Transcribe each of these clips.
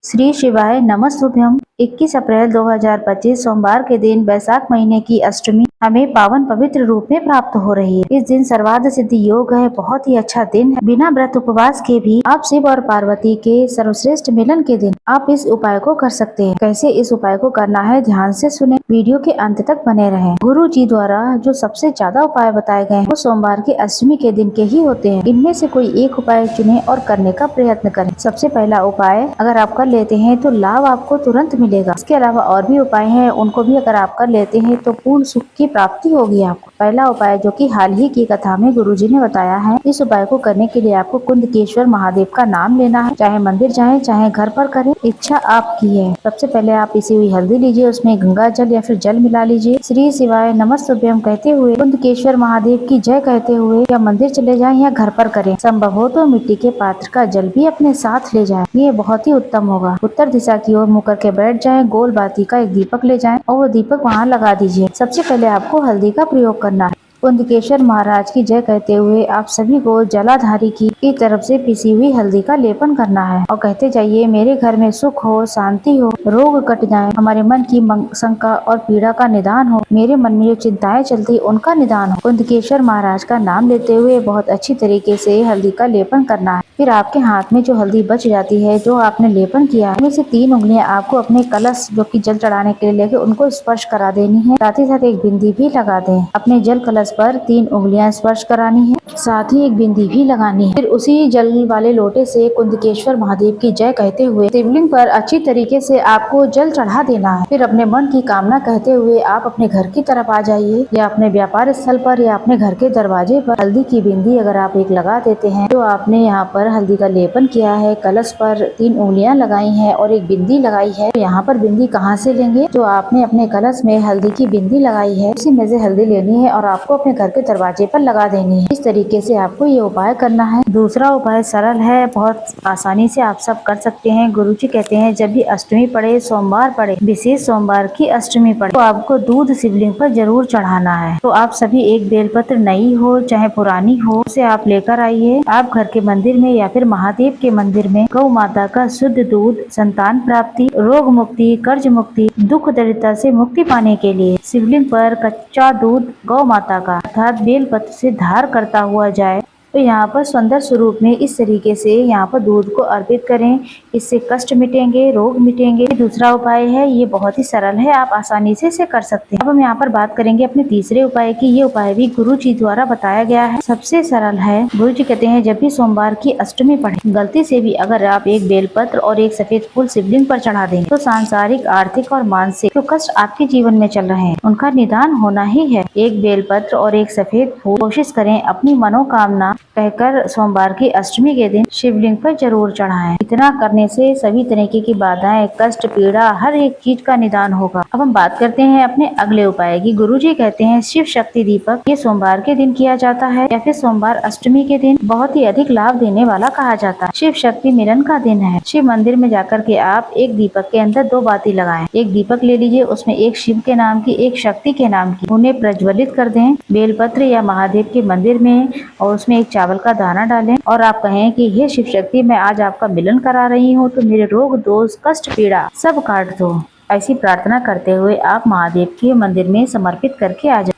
श्री शिवाय नमस्तुभ्यम। 21 अप्रैल 2025 सोमवार के दिन वैशाख महीने की अष्टमी हमें पावन पवित्र रूप में प्राप्त हो रही है। इस दिन सर्वार्थ सिद्धि योग है, बहुत ही अच्छा दिन है। बिना व्रत उपवास के भी आप शिव और पार्वती के सर्वश्रेष्ठ मिलन के दिन आप इस उपाय को कर सकते हैं। कैसे इस उपाय को करना है ध्यान से सुने, वीडियो के अंत तक बने रहें। गुरु जी द्वारा जो सबसे ज्यादा उपाय बताए गए हैं वो सोमवार की अष्टमी के दिन के ही होते हैं। इनमें से कोई एक उपाय चुने और करने का प्रयत्न करें। सबसे पहला उपाय अगर आप कर लेते हैं तो लाभ आपको तुरंत मिलेगा। इसके अलावा और भी उपाय हैं, उनको भी अगर आप कर लेते हैं तो पूर्ण सुख की प्राप्ति होगी आपको। पहला उपाय जो कि हाल ही की कथा में गुरुजी ने बताया है, इस उपाय को करने के लिए आपको कुंदकेश्वर महादेव का नाम लेना है। चाहे मंदिर जाएं चाहे घर पर करें, इच्छा आपकी है। सबसे पहले आप पिसी हुई हल्दी लीजिए, उसमें गंगा जल या फिर जल मिला लीजिए। श्री शिवाय नमस्तुभ्यम कहते हुए कुंदकेश्वर महादेव की जय कहते हुए या मंदिर चले जाएं या घर पर करें। संभव हो तो मिट्टी के पात्र का जल भी अपने साथ ले जाएं, ये बहुत ही उत्तम होगा। उत्तर दिशा की ओर मुँह करके बैठ जाएं, गोल बाती का एक दीपक ले जाएं और वो दीपक वहाँ लगा दीजिए। सबसे पहले आपको हल्दी का प्रयोग करना है। कुंदकेश्वर महाराज की जय कहते हुए आप सभी को जलाधारी की तरफ से पिसी हुई हल्दी का लेपन करना है और कहते जाइए, मेरे घर में सुख हो, शांति हो, रोग कट जाए, हमारे मन की शंका और पीड़ा का निदान हो, मेरे मन में जो चिंताएं चलती उनका निदान हो। कुंदकेश्वर महाराज का नाम लेते हुए बहुत अच्छी तरीके से हल्दी का लेपन करना है। फिर आपके हाथ में जो हल्दी बच जाती है, जो आपने लेपन किया है, उनमें से 3 उंगलियां आपको अपने कलश जो कि जल चढ़ाने के लिए लेके उनको स्पर्श करा देनी है। साथ ही साथ एक बिंदी भी लगा दें। अपने जल कलश पर 3 उंगलियां स्पर्श करानी है, साथ ही एक बिंदी भी लगानी है। फिर उसी जल वाले लोटे से कुंदकेश्वर महादेव की जय कहते हुए शिवलिंग पर अच्छी तरीके से आपको जल चढ़ा देना है। फिर अपने मन की कामना कहते हुए आप अपने घर की तरफ आ जाइए या अपने व्यापार स्थल पर या अपने घर के दरवाजे पर हल्दी की बिंदी अगर आप एक लगा देते हैं तो आपने यहाँ पर हल्दी का लेपन किया है, कलश पर 3 उंगलियां लगाई हैं और एक बिंदी लगाई है। यहाँ पर बिंदी कहाँ से लेंगे? जो आपने अपने कलश में हल्दी की बिंदी लगाई है उसी में से हल्दी लेनी है और आपको अपने घर के दरवाजे पर लगा देनी है। इस तरीके से आपको ये उपाय करना है। दूसरा उपाय सरल है, बहुत आसानी से आप सब कर सकते हैं। गुरुजी कहते हैं जब भी अष्टमी पड़े, सोमवार पड़े, विशेष सोमवार की अष्टमी पड़े, तो आपको दूध शिवलिंग पर जरूर चढ़ाना है। तो आप सभी एक बेलपत्र नई हो चाहे पुरानी हो, उसे आप लेकर आइए। आप घर के मंदिर में या फिर महादेव के मंदिर में गौ माता का शुद्ध दूध संतान प्राप्ति, रोग मुक्ति, कर्ज मुक्ति, दुख दरिद्रता से मुक्ति पाने के लिए शिवलिंग पर कच्चा दूध गौ माता का अर्थात बेलपत्र से धार करता हुआ जाए। तो यहाँ पर सुंदर स्वरूप में इस तरीके से यहाँ पर दूध को अर्पित करें। इससे कष्ट मिटेंगे, रोग मिटेंगे। दूसरा उपाय है, ये बहुत ही सरल है, आप आसानी से इसे कर सकते हैं। अब हम यहाँ पर बात करेंगे अपने तीसरे उपाय की। ये उपाय भी गुरु जी द्वारा बताया गया है, सबसे सरल है। गुरु जी कहते हैं जब भी सोमवार की अष्टमी पड़े, गलती से भी अगर आप एक बेलपत्र और एक सफेद फूल शिवलिंग पर चढ़ा देंगे तो सांसारिक, आर्थिक और मानसिक जो कष्ट आपके जीवन में चल रहे हैं उनका निदान होना ही है। एक बेलपत्र और एक सफेद फूल कोशिश करें अपनी मनोकामना कहकर सोमवार की अष्टमी के दिन शिवलिंग पर जरूर चढ़ाएं। इतना करने से सभी तरीके की बाधाएं, कष्ट, पीड़ा, हर एक चीज का निदान होगा। अब हम बात करते हैं अपने अगले उपाय की। गुरुजी कहते हैं शिव शक्ति दीपक ये सोमवार के दिन किया जाता है या फिर सोमवार अष्टमी के दिन बहुत ही अधिक लाभ देने वाला कहा जाता है। शिव शक्ति मिलन का दिन है। शिव मंदिर में जाकर के आप एक दीपक के अंदर 2 बाती लगाएं। एक दीपक ले लीजिए, उसमें एक शिव के नाम की, एक शक्ति के नाम की, उन्हें प्रज्वलित कर दें बेलपत्र या महादेव के मंदिर में और उसमें एक चावल का दाना डालें और आप कहें कि हे शिव शक्ति, मैं आज आपका मिलन करा रही हूँ तो मेरे रोग, दोष, कष्ट, पीड़ा सब काट दो। ऐसी प्रार्थना करते हुए आप महादेव के मंदिर में समर्पित करके आ जाए।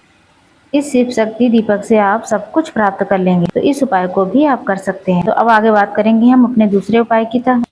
इस शिव शक्ति दीपक से आप सब कुछ प्राप्त कर लेंगे। तो इस उपाय को भी आप कर सकते हैं। तो अब आगे बात करेंगे हम अपने दूसरे उपाय की तरफ।